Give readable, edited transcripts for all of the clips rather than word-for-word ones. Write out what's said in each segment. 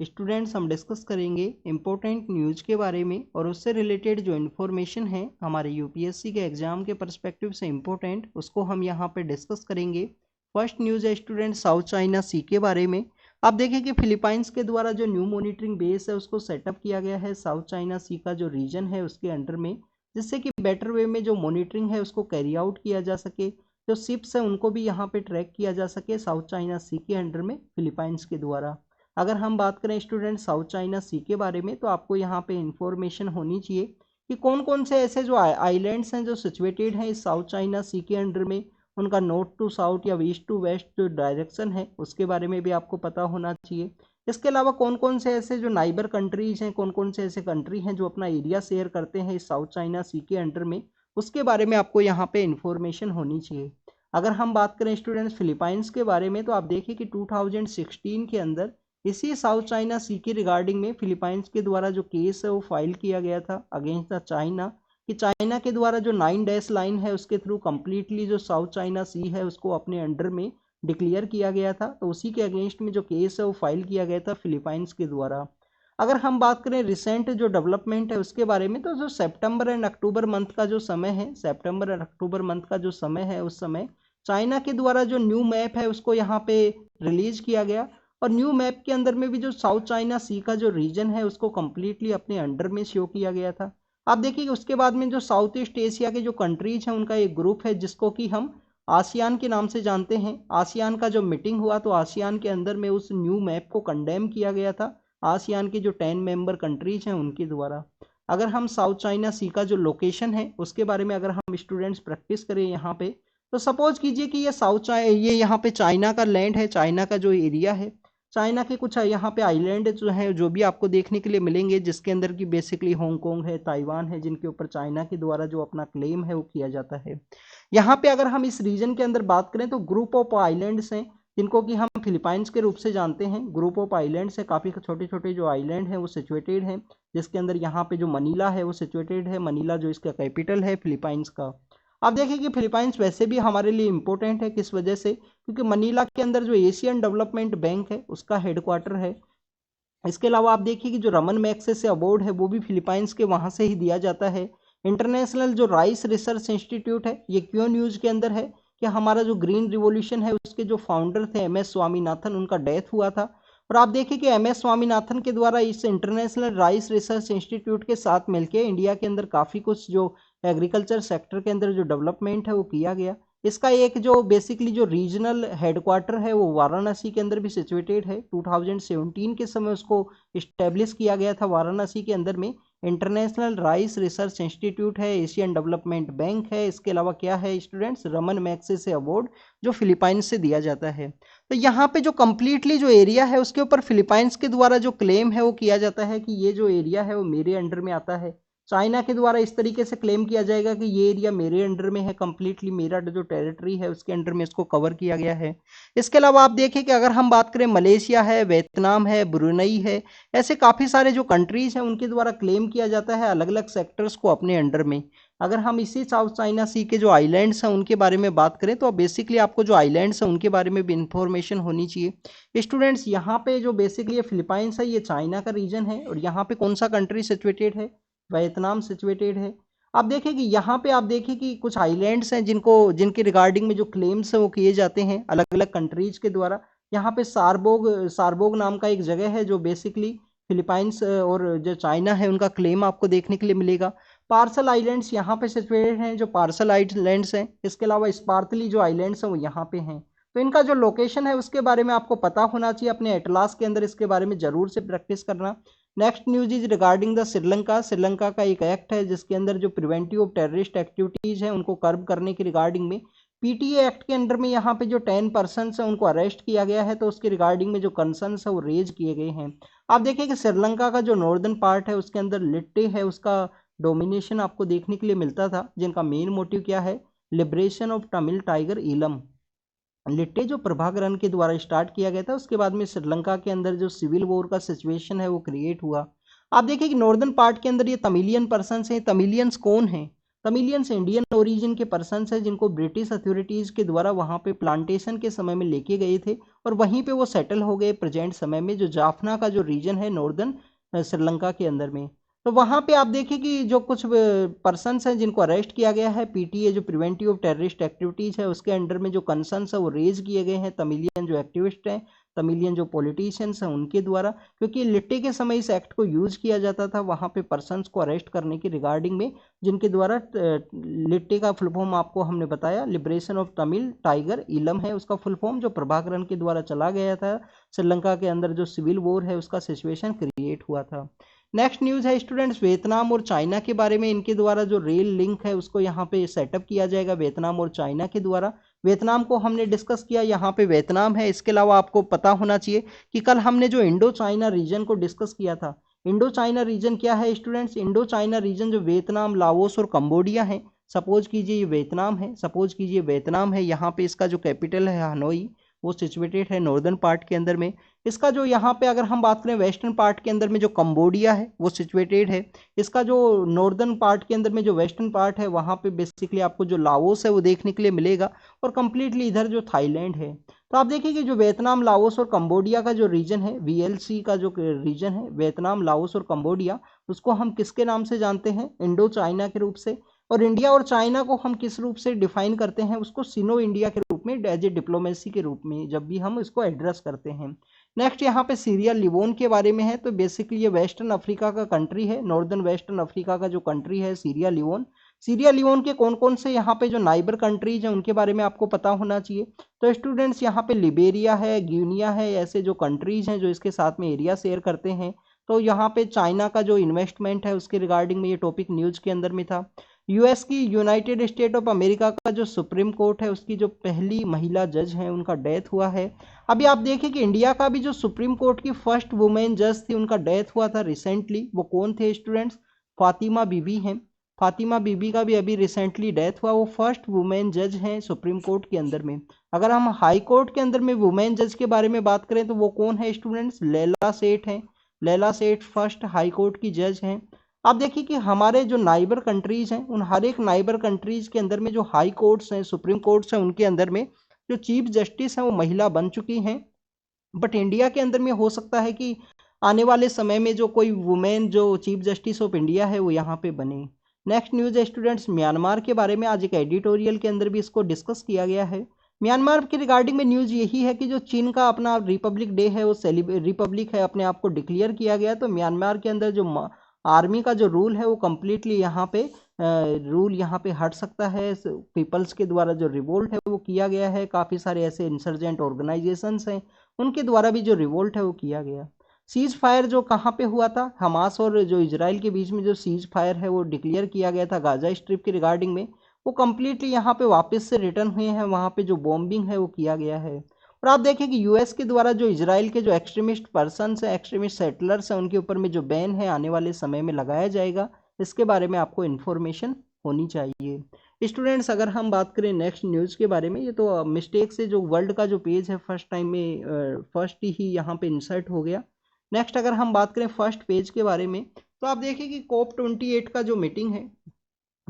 Students हम discuss करेंगे important news के बारे में और उससे रिलेटेड जो इन्फॉर्मेशन है हमारे यूपीएससी के एग्जाम के पर्सपेक्टिव से इम्पोर्टेंट उसको हम यहाँ पे डिस्कस करेंगे। फर्स्ट न्यूज़ है स्टूडेंट साउथ चाइना सी के बारे में। आप देखें कि फिलीपाइंस के द्वारा जो न्यू मॉनिटरिंग बेस है उसको सेटअप किया गया है साउथ चाइना सी का जो रीजन है उसके अंडर में, जिससे कि बेटर वे में जो मॉनिटरिंग है उसको कैरी आउट किया जा सके, जो शिप्स है उनको भी यहाँ पे ट्रैक किया जा सके साउथ चाइना सी के अंडर में फिलीपाइंस के द्वारा। अगर हम बात करें स्टूडेंट साउथ चाइना सी के बारे में तो आपको यहाँ पे इंफॉर्मेशन होनी चाहिए कि कौन कौन से ऐसे जो आइलैंड्स हैं जो सिचुएटेड हैं इस साउथ चाइना सी के अंडर में, उनका नॉर्थ टू साउथ या ईस्ट टू वेस्ट जो डायरेक्शन है उसके बारे में भी आपको पता होना चाहिए। इसके अलावा कौन कौन से ऐसे जो नाइबर कंट्रीज हैं, कौन कौन से ऐसे कंट्री हैं जो अपना एरिया शेयर करते हैं इस साउथ चाइना सी के अंडर में, उसके बारे में आपको यहाँ पे इंफॉर्मेशन होनी चाहिए। अगर हम बात करें स्टूडेंट्स फिलीपाइंस के बारे में तो आप देखिए कि 2016 के अंदर इसी साउथ चाइना सी के रिगार्डिंग में फिलीपाइंस के द्वारा जो केस है वो फाइल किया गया था अगेंस्ट द चाइना, कि चाइना के द्वारा जो 9 डैश लाइन है उसके थ्रू कम्प्लीटली जो साउथ चाइना सी है उसको अपने अंडर में डिक्लेयर किया गया था। तो उसी के अगेंस्ट में जो केस है वो फाइल किया गया था फिलीपाइंस के द्वारा। अगर हम बात करें रिसेंट जो डेवलपमेंट है उसके बारे में तो जो सितंबर एंड अक्टूबर मंथ का जो समय है, सितंबर एंड अक्टूबर मंथ का जो समय है उस समय चाइना के द्वारा जो न्यू मैप है उसको यहाँ पे रिलीज किया गया और न्यू मैप के अंदर में भी जो साउथ चाइना सी का जो रीजन है उसको कम्प्लीटली अपने अंडर में शो किया गया था। आप देखिए उसके बाद में जो साउथ ईस्ट एशिया के जो कंट्रीज हैं उनका एक ग्रुप है जिसको कि हम आसियान के नाम से जानते हैं। आसियान का जो मीटिंग हुआ तो आसियान के अंदर में उस न्यू मैप को कंडेम किया गया था आसियान के जो 10 मेंबर कंट्रीज हैं उनके द्वारा। अगर हम साउथ चाइना सी का जो लोकेशन है उसके बारे में अगर हम स्टूडेंट्स प्रैक्टिस करें यहाँ पे, तो सपोज कीजिए कि ये यहाँ पे चाइना का लैंड है, चाइना का जो एरिया है, चाइना के कुछ यहाँ पे आइलैंड जो है जो भी आपको देखने के लिए मिलेंगे जिसके अंदर की बेसिकली हांगकांग है, ताइवान है, जिनके ऊपर चाइना के द्वारा जो अपना क्लेम है वो किया जाता है। यहाँ पे अगर हम इस रीजन के अंदर बात करें तो ग्रुप ऑफ आइलैंड्स हैं जिनको कि हम फिलीपाइंस के रूप से जानते हैं। ग्रुप ऑफ आइलैंड्स है, काफ़ी छोटे छोटे जो आइलैंड हैं वो सिचुएटेड हैं, जिसके अंदर यहाँ पे जो मनीला है वो सिचुएटेड है, मनीला जो इसका कैपिटल है फिलीपाइंस का। आप देखिए कि फिलीपाइंस वैसे भी हमारे लिए इम्पोर्टेंट है, किस वजह से, क्योंकि मनीला के अंदर जो एशियन डेवलपमेंट बैंक है उसका हेडक्वार्टर है। इसके अलावा आप देखिए कि जो रमन मैग्सेसे अवार्ड है वो भी फिलीपाइंस के वहाँ से ही दिया जाता है। इंटरनेशनल जो राइस रिसर्च इंस्टीट्यूट है ये क्यों न्यूज़ के अंदर है कि हमारा जो ग्रीन रिवॉल्यूशन है उसके जो फाउंडर थे MS स्वामीनाथन, उनका डेथ हुआ था। और आप देखिए कि MS स्वामीनाथन के द्वारा इस इंटरनेशनल राइस रिसर्च इंस्टीट्यूट के साथ मिलकर इंडिया के अंदर काफ़ी कुछ जो एग्रीकल्चर सेक्टर के अंदर जो डेवलपमेंट है वो किया गया। इसका एक जो बेसिकली जो रीजनल हेडक्वार्टर है वो वाराणसी के अंदर भी सिचुएटेड है। 2017 के समय उसको इस्टेब्लिश किया गया था वाराणसी के अंदर में। इंटरनेशनल राइस रिसर्च इंस्टीट्यूट है, एशियन डेवलपमेंट बैंक है, इसके अलावा क्या है स्टूडेंट्स, रमन मैग्सेसे अवार्ड जो फिलीपाइंस से दिया जाता है। तो यहाँ पे जो कम्प्लीटली जो एरिया है उसके ऊपर फिलीपाइंस के द्वारा जो क्लेम है वो किया जाता है कि ये जो एरिया है वो मेरे अंडर में आता है। चाइना के द्वारा इस तरीके से क्लेम किया जाएगा कि ये एरिया मेरे अंडर में है, कम्प्लीटली मेरा जो टेरिटरी है उसके अंडर में इसको कवर किया गया है। इसके अलावा आप देखें कि अगर हम बात करें मलेशिया है, वियतनाम है, ब्रुनई है, ऐसे काफ़ी सारे जो कंट्रीज हैं उनके द्वारा क्लेम किया जाता है अलग अलग सेक्टर्स को अपने अंडर में। अगर हम इसी साउथ चाइना सी के जो आइलैंड्स हैं उनके बारे में बात करें तो बेसिकली आपको जो आइलैंड्स हैं उनके बारे में भी इंफॉर्मेशन होनी चाहिए। स्टूडेंट्स यहाँ पे जो बेसिकली ये फिलीपाइंस है ये चाइना का रीजन है और यहाँ पे कौन सा कंट्री सिचुएटेड है, वियतनाम सिचुएटेड है। आप देखें कि यहाँ पे आप देखें कि कुछ आइलैंड्स हैं जिनके रिगार्डिंग में जो क्लेम्स हैं वो किए जाते हैं अलग अलग कंट्रीज के द्वारा। यहाँ पे सारबोग सारबोग नाम का एक जगह है जो बेसिकली फिलीपाइंस और जो चाइना है उनका क्लेम आपको देखने के लिए मिलेगा। पार्सल आइलैंड्स यहाँ पे सिचुएटेड हैं जो पार्सल आइलैंड्स हैं। इसके अलावा स्पार्तली जो आइलैंड्स हैं वो यहाँ पे हैं। तो इनका जो लोकेशन है उसके बारे में आपको पता होना चाहिए, अपने एटलास के अंदर इसके बारे में जरूर से प्रैक्टिस करना। Next news is regarding the Sri Lanka. Sri Lanka का एक एक्ट है जिसके अंदर जो प्रिवेंटिव ऑफ टेररिस्ट एक्टिविटीज है उनको कर्ब करने के रिगार्डिंग में PTA एक्ट के अंडर में यहाँ पे जो 10 पर्सन है उनको अरेस्ट किया गया है। तो उसके रिगार्डिंग में जो कंसर्न्स है वो रेज किए गए हैं। आप देखिए कि श्रीलंका का जो नॉर्दर्न पार्ट है उसके अंदर लिट्टे है उसका डोमिनेशन आपको देखने के लिए मिलता था, जिनका मेन मोटिव क्या है, liberation of Tamil tiger Eelam. LTTE जो प्रभाकरण के द्वारा स्टार्ट किया गया था उसके बाद में श्रीलंका के अंदर जो सिविल वॉर का सिचुएशन है वो क्रिएट हुआ। आप देखिए कि नॉर्दर्न पार्ट के अंदर ये तमिलियन पर्सन हैं। तमिलियंस कौन हैं, तमिलियंस इंडियन ओरिजिन के पर्सन्स हैं जिनको ब्रिटिश अथॉरिटीज के द्वारा वहाँ पे प्लांटेशन के समय में लेके गए थे और वहीं पे वो सेटल हो गए प्रेजेंट समय में, जो जाफना का जो रीजन है नॉर्दर्न श्रीलंका के अंदर में। तो वहाँ पे आप देखें कि जो कुछ पर्सन्स हैं जिनको अरेस्ट किया गया है, पीटीए जो प्रिवेंटिव ऑफ टेररिस्ट एक्टिविटीज है उसके अंडर में जो कंसर्न्स है वो रेज किए गए हैं तमिलियन जो एक्टिविस्ट हैं, तमिलियन जो पॉलिटिशियंस हैं उनके द्वारा, क्योंकि लिट्टे के समय इस एक्ट को यूज किया जाता था वहाँ पे पर्सन्स को अरेस्ट करने की रिगार्डिंग में, जिनके द्वारा लिट्टे का फुल फॉर्म आपको हमने बताया लिबरेशन ऑफ तमिल टाइगर इलम है उसका फुल फॉर्म, जो प्रभाकरन के द्वारा चला गया था श्रीलंका के अंदर, जो सिविल वॉर है उसका सिचुएशन क्रिएट हुआ था। नेक्स्ट न्यूज़ है स्टूडेंट्स वियतनाम और चाइना के बारे में, इनके द्वारा जो रेल लिंक है उसको यहाँ पे सेटअप किया जाएगा वियतनाम और चाइना के द्वारा। वियतनाम को हमने डिस्कस किया, यहाँ पे वियतनाम है। इसके अलावा आपको पता होना चाहिए कि कल हमने जो इंडो चाइना रीजन को डिस्कस किया था, इंडो चाइना रीजन क्या है स्टूडेंट्स? इंडो चाइना रीजन जो वियतनाम, लाओस और कंबोडिया है, सपोज कीजिए ये वियतनाम है, सपोज कीजिए वियतनाम है, यहाँ पे इसका जो कैपिटल है हनोई, वो सिचुएटेड है नॉर्दर्न पार्ट के अंदर में। इसका जो यहाँ पे अगर हम बात करें वेस्टर्न पार्ट के अंदर में जो कंबोडिया है वो सिचुएटेड है। इसका जो नॉर्दर्न पार्ट के अंदर में जो वेस्टर्न पार्ट है वहाँ पे बेसिकली आपको जो लाओस है वो देखने के लिए मिलेगा, और कंप्लीटली इधर जो थाईलैंड है। तो आप देखिए कि जो वियतनाम, लाओस और कंबोडिया का जो रीजन है, वीएलसी का जो रीजन है वियतनाम, लाओस और कंबोडिया, उसको हम किसके नाम से जानते हैं? इंडो चाइना के रूप से। और इंडिया और चाइना को हम किस रूप से डिफाइन करते हैं? उसको सिनो इंडिया के रूप में, एज ए डिप्लोमेसी के रूप में, जब भी हम इसको एड्रेस करते हैं। नेक्स्ट यहाँ पे सीरिया लियोन के बारे में है। तो बेसिकली ये वेस्टर्न अफ्रीका का कंट्री है, नॉर्दर्न वेस्टर्न अफ्रीका का जो कंट्री है सीरिया लियोन। सीरिया लियोन के कौन कौन से यहाँ पे जो नाइबर कंट्रीज हैं उनके बारे में आपको पता होना चाहिए। तो स्टूडेंट्स यहाँ पे लिबेरिया है, गिनिया है, ऐसे जो कंट्रीज हैं जो इसके साथ में एरिया शेयर करते हैं। तो यहाँ पे चाइना का जो इन्वेस्टमेंट है उसके रिगार्डिंग में ये टॉपिक न्यूज के अंदर में था। यूएस की, यूनाइटेड स्टेट ऑफ अमेरिका का जो सुप्रीम कोर्ट है उसकी जो पहली महिला जज है उनका डेथ हुआ है। अभी आप देखें कि इंडिया का भी जो सुप्रीम कोर्ट की फर्स्ट वुमेन जज थी उनका डेथ हुआ था रिसेंटली। वो कौन थे स्टूडेंट्स? फातिमा बीबी हैं। फातिमा बीबी का भी अभी रिसेंटली डेथ हुआ। वो फर्स्ट वुमेन जज हैं सुप्रीम कोर्ट के अंदर में। अगर हम हाई कोर्ट के अंदर में वुमेन जज के बारे में बात करें तो वो कौन है स्टूडेंट्स? लैला सेठ हैं। लैला सेठ फर्स्ट हाई कोर्ट की जज हैं। आप देखिए कि हमारे जो नाइबर कंट्रीज हैं उन हर एक नाइबर कंट्रीज के अंदर में जो हाई कोर्ट्स हैं, सुप्रीम कोर्ट्स हैं, उनके अंदर में जो चीफ जस्टिस हैं वो महिला बन चुकी हैं। बट इंडिया के अंदर में हो सकता है कि आने वाले समय में जो कोई वुमेन जो चीफ जस्टिस ऑफ इंडिया है वो यहाँ पे बने। नेक्स्ट न्यूज़ है स्टूडेंट्स म्यांमार के बारे में। आज एक एडिटोरियल के अंदर भी इसको डिस्कस किया गया है। म्यांमार के रिगार्डिंग में न्यूज़ यही है कि जो चीन का अपना रिपब्लिक डे है वो रिपब्लिक है अपने आप को डिक्लेयर किया गया। तो म्यांमार के अंदर जो आर्मी का जो रूल है वो कम्प्लीटली यहाँ पे रूल यहाँ पे हट सकता है। पीपल्स के द्वारा जो रिवोल्ट है वो किया गया है, काफ़ी सारे ऐसे इंसर्जेंट ऑर्गेनाइजेशंस हैं उनके द्वारा भी जो रिवोल्ट है वो किया गया। सीज फायर जो कहाँ पे हुआ था, हमास और जो इजराइल के बीच में जो सीज फायर है वो डिक्लेयर किया गया था गाजा स्ट्रिप के रिगार्डिंग में, वो कम्प्लीटली यहाँ पे वापस से रिटर्न हुए हैं। वहाँ पे जो बॉम्बिंग है वो किया गया है। और आप देखें कि यूएस के द्वारा जो इजराइल के जो एक्सट्रीमिस्ट पर्सन्स हैं, एक्सट्रीमिस्ट सेटलर्स हैं, उनके ऊपर में जो बैन है आने वाले समय में लगाया जाएगा। इसके बारे में आपको इन्फॉर्मेशन होनी चाहिए। स्टूडेंट्स अगर हम बात करें नेक्स्ट न्यूज़ के बारे में, ये तो मिस्टेक से जो वर्ल्ड का जो पेज है फर्स्ट टाइम में फर्स्ट ही यहाँ पे इंसर्ट हो गया। नेक्स्ट अगर हम बात करें फर्स्ट पेज के बारे में, तो आप देखिए कि COP28 का जो मीटिंग है,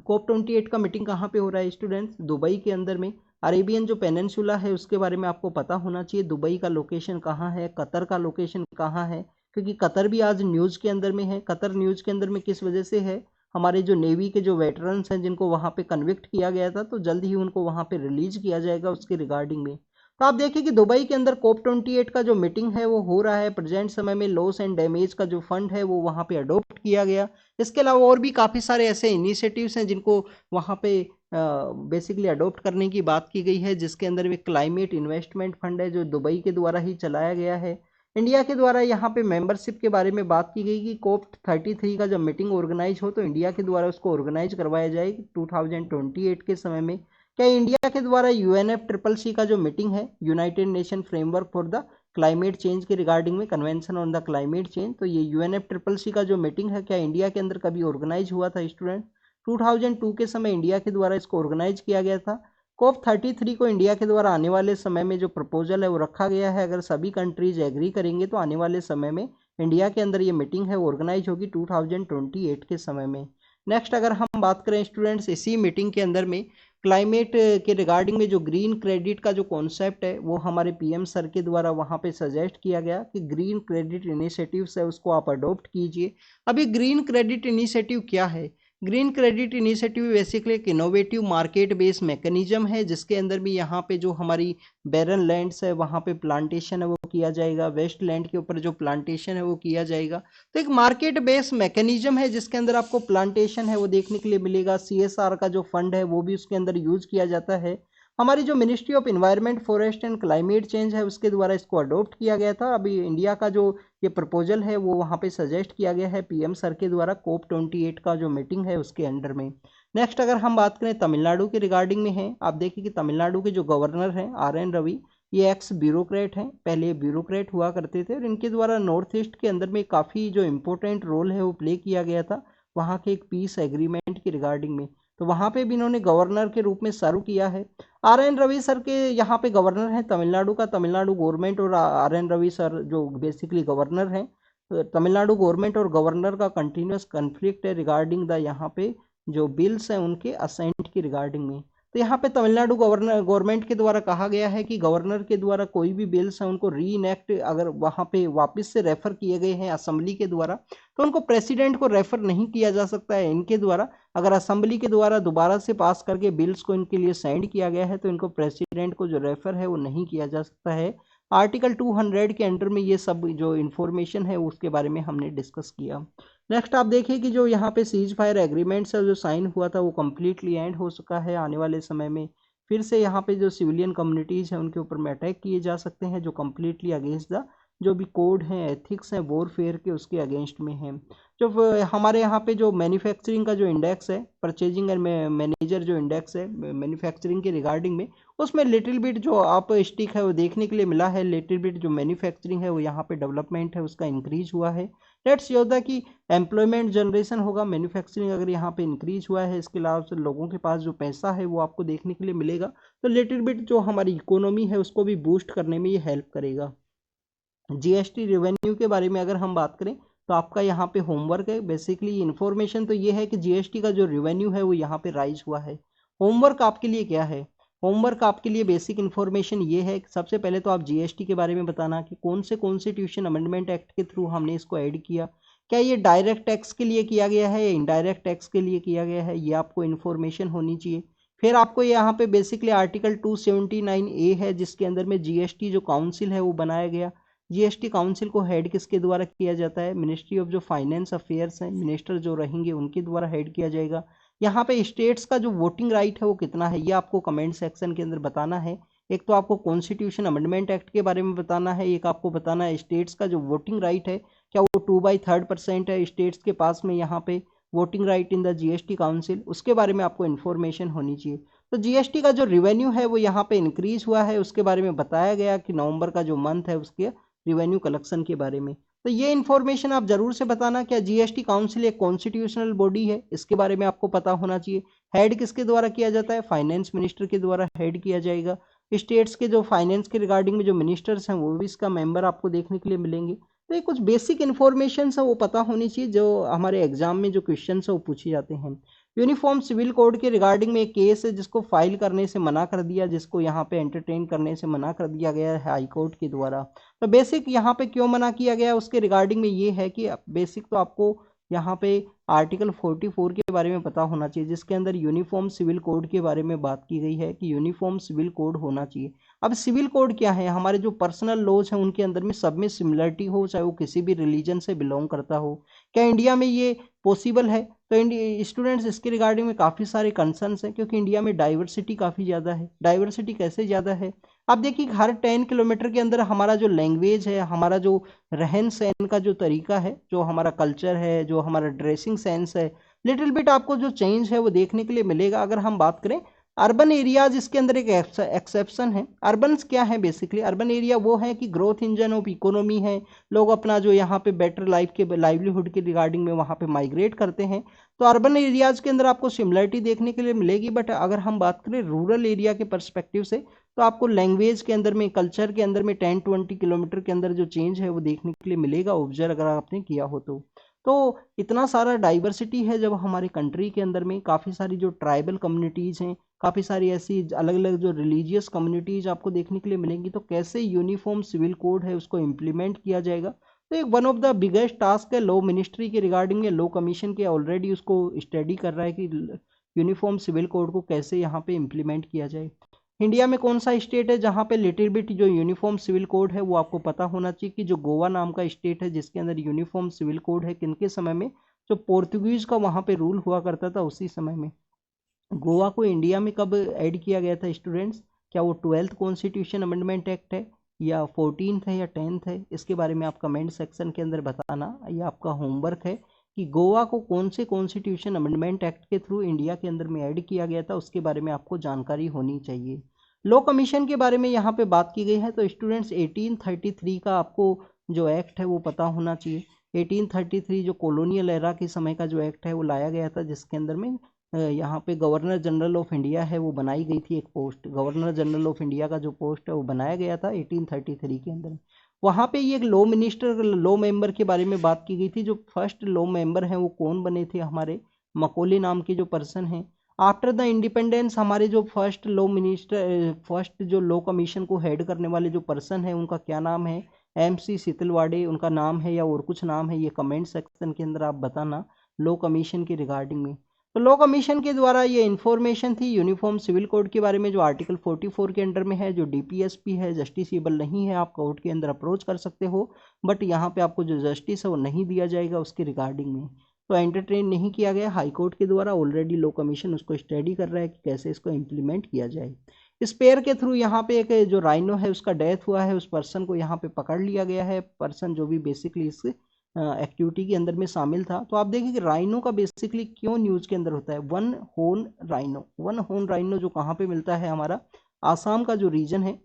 COP28 का मीटिंग कहाँ पे हो रहा है स्टूडेंट्स? दुबई के अंदर में। अरेबियन जो पेनिनसुला है उसके बारे में आपको पता होना चाहिए। दुबई का लोकेशन कहाँ है, कतर का लोकेशन कहाँ है, क्योंकि कतर भी आज न्यूज़ के अंदर में है। कतर न्यूज़ के अंदर में किस वजह से है? हमारे जो नेवी के जो वेटरन्स हैं जिनको वहाँ पे कन्विक्ट किया गया था, तो जल्द ही उनको वहाँ पे रिलीज किया जाएगा उसके रिगार्डिंग में। तो आप देखिए कि दुबई के अंदर COP28 का जो मीटिंग है वो हो रहा है। प्रेजेंट समय में लॉस एंड डैमेज का जो फंड है वो वहाँ पे अडोप्ट किया गया। इसके अलावा और भी काफ़ी सारे ऐसे इनिशिएटिव्स हैं जिनको वहाँ पे बेसिकली अडोप्ट करने की बात की गई है, जिसके अंदर में क्लाइमेट इन्वेस्टमेंट फंड है जो दुबई के द्वारा ही चलाया गया है। इंडिया के द्वारा यहाँ पे मेंबरशिप के बारे में बात की गई कि COP33 का जब मीटिंग ऑर्गेनाइज हो तो इंडिया के द्वारा उसको ऑर्गेनाइज करवाया जाए 2028 के समय में। क्या इंडिया के द्वारा UNFCCC का जो मीटिंग है, United nation framework for the climate change के रिगार्डिंग में, convention on the climate change, तो ये UNFCCC का जो मीटिंग है क्या इंडिया के अंदर कभी ऑर्गेनाइज हुआ था स्टूडेंट? 2002 के समय इंडिया के द्वारा इसको ऑर्गेनाइज किया गया था। COP33 को इंडिया के द्वारा आने वाले समय में जो प्रपोजल है वो रखा गया है। अगर सभी कंट्रीज एग्री करेंगे तो आने वाले समय में इंडिया के अंदर ये मीटिंग है वो ऑर्गेनाइज होगी 2028 के समय में। नेक्स्ट अगर हम बात करें स्टूडेंट्स, इसी मीटिंग के अंदर में क्लाइमेट के रिगार्डिंग में जो ग्रीन क्रेडिट का जो कॉन्सेप्ट है वो हमारे पीएम सर के द्वारा वहाँ पे सजेस्ट किया गया कि ग्रीन क्रेडिट इनिशिएटिव्स है उसको आप अडॉप्ट कीजिए। अब ये ग्रीन क्रेडिट इनिशिएटिव क्या है? ग्रीन क्रेडिट इनिशिएटिव बेसिकली एक इनोवेटिव मार्केट बेस्ड मैकेनिज्म है जिसके अंदर भी यहाँ पे जो हमारी बैरन लैंड्स है वहाँ पे प्लांटेशन है वो किया जाएगा, वेस्ट लैंड के ऊपर जो प्लांटेशन है वो किया जाएगा। तो एक मार्केट बेस्ड मैकेनिज्म है जिसके अंदर आपको प्लांटेशन है वो देखने के लिए मिलेगा। सीएसआर का जो फंड है वो भी उसके अंदर यूज किया जाता है। हमारी जो ministry of environment, forest and climate change है उसके द्वारा इसको अडॉप्ट किया गया था। अभी इंडिया का जो ये प्रपोजल है वो वहाँ पे सजेस्ट किया गया है पीएम सर के द्वारा COP28 का जो मीटिंग है उसके अंडर में। नेक्स्ट अगर हम बात करें तमिलनाडु के रिगार्डिंग में है, आप देखिए कि तमिलनाडु के जो गवर्नर हैं RN रवि, ये एक्स ब्यूरोक्रेट हैं, पहले ये ब्यूरोक्रेट हुआ करते थे और इनके द्वारा नॉर्थ ईस्ट के अंदर में काफ़ी जो इम्पोर्टेंट रोल है वो प्ले किया गया था वहाँ के एक पीस एग्रीमेंट की रिगार्डिंग में। तो वहाँ पे भी इन्होंने गवर्नर के रूप में सर्व किया है। RN रवि सर के यहाँ पे गवर्नर हैं तमिलनाडु का, तमिलनाडु गवर्नमेंट और RN रवि सर जो बेसिकली गवर्नर हैं। तमिलनाडु गवर्नमेंट और गवर्नर का कंटिन्यूस कन्फ्लिक्ट है रिगार्डिंग द यहाँ पे जो बिल्स हैं उनके असेंट की रिगार्डिंग में। तो यहाँ पे तमिलनाडु गवर्नमेंट के द्वारा कहा गया है कि गवर्नर के द्वारा कोई भी बिल्स हैं उनको री इनेक्ट अगर वहाँ पे वापस से रेफर किए गए हैं असेंबली के द्वारा तो उनको प्रेसिडेंट को रेफर नहीं किया जा सकता है इनके द्वारा। अगर असेंबली के द्वारा दोबारा से पास करके बिल्स को इनके लिए सेंड किया गया है तो इनको प्रेसिडेंट को जो रेफर है वो नहीं किया जा सकता है। आर्टिकल 200 के अंडर में ये सब जो इन्फॉर्मेशन है उसके बारे में हमने डिस्कस किया। नेक्स्ट आप देखिए कि जो यहाँ पे सीज फायर एग्रीमेंट्स है जो साइन हुआ था वो कम्प्लीटली एंड हो चुका है। आने वाले समय में फिर से यहाँ पे जो सिविलियन कम्युनिटीज़ हैं उनके ऊपर में अटैक किए जा सकते हैं जो कम्प्लीटली अगेंस्ट द जो भी कोड हैं, एथिक्स हैं वॉरफेयर के, उसके अगेंस्ट में हैं। जो हमारे यहाँ पे जो मैन्युफैक्चरिंग का जो इंडेक्स है, परचेजिंग एंड मैनेजर जो इंडेक्स है मैन्युफैक्चरिंग के रिगार्डिंग में, उसमें लिटिल बिट जो आप स्टिक है वो देखने के लिए मिला है। लिटिल बिट जो मैन्युफैक्चरिंग है वो यहाँ पे डेवलपमेंट है उसका इंक्रीज हुआ है। लेट्स ये होता है कि एम्प्लॉयमेंट जनरेशन होगा, मैन्युफैक्चरिंग अगर यहाँ पे इंक्रीज हुआ है, इसके अलावा से लोगों के पास जो पैसा है वो आपको देखने के लिए मिलेगा। तो लिटिल बिट जो हमारी इकोनॉमी है उसको भी बूस्ट करने में ये हेल्प करेगा। जीएसटी रेवेन्यू के बारे में अगर हम बात करें तो आपका यहाँ पे होमवर्क है। बेसिकली इन्फॉर्मेशन तो ये है कि जीएसटी का जो रेवेन्यू है वो यहाँ पे राइज हुआ है। होमवर्क आपके लिए क्या है? होमवर्क आपके लिए बेसिक इन्फॉर्मेशन ये है कि सबसे पहले तो आप जीएसटी के बारे में बताना कि कौन से कॉन्स्टिट्यूशन अमेंडमेंट एक्ट के थ्रू हमने इसको ऐड किया, क्या ये डायरेक्ट टैक्स के लिए किया गया है या इनडायरेक्ट टैक्स के लिए किया गया है, ये आपको इन्फॉर्मेशन होनी चाहिए। फिर आपको यहाँ पे बेसिकली आर्टिकल 279A है जिसके अंदर में जीएसटी जो काउंसिल है वो बनाया गया। जीएसटी काउंसिल को हेड किसके द्वारा किया जाता है? मिनिस्ट्री ऑफ जो फाइनेंस अफेयर्स हैं, मिनिस्टर जो रहेंगे उनके द्वारा हेड किया जाएगा। यहाँ पे स्टेट्स का जो वोटिंग राइट है वो कितना है ये आपको कमेंट सेक्शन के अंदर बताना है। एक तो आपको कॉन्स्टिट्यूशन अमेंडमेंट एक्ट के बारे में बताना है, एक आपको बताना है स्टेट्स का जो वोटिंग राइट है क्या वो 2/3% है स्टेट्स के पास में यहाँ पे voting right in the GST council, उसके बारे में आपको इन्फॉर्मेशन होनी चाहिए। तो जीएसटी का जो रिवेन्यू है वो यहाँ पे इंक्रीज हुआ है उसके बारे में बताया गया कि नवंबर का जो मंथ है उसके रिवेन्यू कलेक्शन के बारे में। तो ये इन्फॉर्मेशन आप जरूर से बताना। क्या जीएसटी काउंसिल एक कॉन्स्टिट्यूशनल बॉडी है? इसके बारे में आपको पता होना चाहिए। हेड किसके द्वारा किया जाता है? फाइनेंस मिनिस्टर के द्वारा हेड किया जाएगा। स्टेट्स के जो फाइनेंस के रिगार्डिंग में जो मिनिस्टर्स हैं वो भी इसका मेंबर आपको देखने के लिए मिलेंगे। तो ये कुछ बेसिक इन्फॉर्मेशन है वो पता होनी चाहिए जो हमारे एग्जाम में जो क्वेश्चन है वो पूछे जाते हैं। यूनिफॉर्म सिविल कोड के रिगार्डिंग में एक केस है जिसको फाइल करने से मना कर दिया, जिसको यहाँ पे एंटरटेन करने से मना कर दिया गया है हाई कोर्ट के द्वारा। तो बेसिक यहाँ पे क्यों मना किया गया उसके रिगार्डिंग में ये है कि बेसिक तो आपको यहाँ पे आर्टिकल 44 के बारे में पता होना चाहिए जिसके अंदर यूनिफॉर्म सिविल कोड के बारे में बात की गई है कि यूनिफॉर्म सिविल कोड होना चाहिए। अब सिविल कोड क्या है? हमारे जो पर्सनल लॉज हैं उनके अंदर में सब में सिमिलरिटी हो, चाहे वो किसी भी रिलीजन से बिलोंग करता हो। क्या इंडिया में ये पॉसिबल है? तो स्टूडेंट्स इसके रिगार्डिंग में काफ़ी सारे कंसर्न्स हैं क्योंकि इंडिया में डाइवर्सिटी काफ़ी ज़्यादा है। डाइवर्सिटी कैसे ज़्यादा है? आप देखिए हर 10 किलोमीटर के अंदर हमारा जो लैंग्वेज है, हमारा जो रहन सहन का जो तरीका है, जो हमारा कल्चर है, जो हमारा ड्रेसिंग सेंस है, लिटिल बिट आपको जो चेंज है वो देखने के लिए मिलेगा। अगर हम बात करें अर्बन एरियाज, इसके अंदर एक एक्सेप्शन है। अर्बन क्या है? बेसिकली अर्बन एरिया वो है कि ग्रोथ इंजन ऑफ इकोनॉमी है, लोग अपना जो यहाँ पे बेटर लाइफ के लाइवलीहुड के रिगार्डिंग में वहाँ पे माइग्रेट करते हैं। तो अर्बन एरियाज के अंदर आपको सिमिलरिटी देखने के लिए मिलेगी। बट अगर हम बात करें रूरल एरिया के परस्पेक्टिव से तो आपको लैंग्वेज के अंदर में, कल्चर के अंदर में 10-20 किलोमीटर के अंदर जो चेंज है वो देखने के लिए मिलेगा, ऑब्जर्व अगर आपने किया हो तो। तो इतना सारा डाइवर्सिटी है जब हमारे कंट्री के अंदर में, काफ़ी सारी जो ट्राइबल कम्युनिटीज़ हैं, काफ़ी सारी ऐसी अलग अलग जो रिलीजियस कम्युनिटीज़ आपको देखने के लिए मिलेंगी, तो कैसे यूनिफॉर्म सिविल कोड है उसको इम्प्लीमेंट किया जाएगा। तो एक one of the biggest task है लॉ मिनिस्ट्री के रिगार्डिंग, लॉ कमीशन के ऑलरेडी उसको स्टडी कर रहा है कि यूनिफॉर्म सिविल कोड को कैसे यहाँ पे इम्प्लीमेंट किया जाए। इंडिया में कौन सा स्टेट है जहाँ पे लिटिल बिट जो यूनिफॉर्म सिविल कोड है वो आपको पता होना चाहिए कि जो गोवा नाम का स्टेट है जिसके अंदर यूनिफॉर्म सिविल कोड है, किनके समय में, जो पोर्तुगीज का वहाँ पे रूल हुआ करता था उसी समय में। गोवा को इंडिया में कब ऐड किया गया था स्टूडेंट्स? क्या वो 12th कॉन्स्टिट्यूशन अमेंडमेंट एक्ट है, या 14th है, या 10th है? इसके बारे में आप कमेंट सेक्शन के अंदर बताना। ये आपका होमवर्क है कि गोवा को कौन से कॉन्स्टिट्यूशन अमेंडमेंट एक्ट के थ्रू इंडिया के अंदर में ऐड किया गया था, उसके बारे में आपको जानकारी होनी चाहिए। लॉ कमीशन के बारे में यहाँ पे बात की गई है, तो स्टूडेंट्स 1833 का आपको जो एक्ट है वो पता होना चाहिए। 1833 जो कॉलोनियल एरा के समय का जो एक्ट है वो लाया गया था, जिसके अंदर में यहाँ पे गवर्नर जनरल ऑफ इंडिया है वो बनाई गई थी, एक post governor general of India का जो पोस्ट है वो बनाया गया था 1833 के अंदर। वहाँ पे ये एक लॉ मिनिस्टर, लॉ मेंबर के बारे में बात की गई थी। जो फर्स्ट लॉ मेंबर हैं वो कौन बने थे? हमारे मकोली नाम के जो पर्सन हैं। आफ्टर द इंडिपेंडेंस हमारे जो फर्स्ट लॉ मिनिस्टर, फर्स्ट जो लॉ कमीशन को हेड करने वाले जो पर्सन है उनका क्या नाम है? MC सीतलवाड़े उनका नाम है, या और कुछ नाम है? ये कमेंट सेक्शन के अंदर आप बताना लॉ कमीशन के रिगार्डिंग में। तो लॉ कमीशन के द्वारा ये इन्फॉर्मेशन थी यूनिफॉर्म सिविल कोड के बारे में, जो आर्टिकल 44 के अंडर में है। जो DPSP है जस्टिसएबल नहीं है, आप कोर्ट के अंदर अप्रोच कर सकते हो, बट यहाँ पे आपको जो जस्टिस है वो नहीं दिया जाएगा उसके रिगार्डिंग में। तो एंटरटेन नहीं किया गया हाई कोर्ट के द्वारा, ऑलरेडी लॉ कमीशन उसको स्टडी कर रहा है कि कैसे इसको इम्प्लीमेंट किया जाए। स्पेयर के थ्रू यहाँ पे एक जो राइनो है उसका डेथ हुआ है, उस पर्सन को यहाँ पे पकड़ लिया गया है, पर्सन जो भी बेसिकली इस एक्टिविटी के अंदर में शामिल था। तो आप देखिए कि राइनो का बेसिकली क्यों न्यूज के अंदर होता है। वन होर्न राइनो, वन होर्न राइनो जो कहाँ पे मिलता है? हमारा आसाम का जो रीजन है,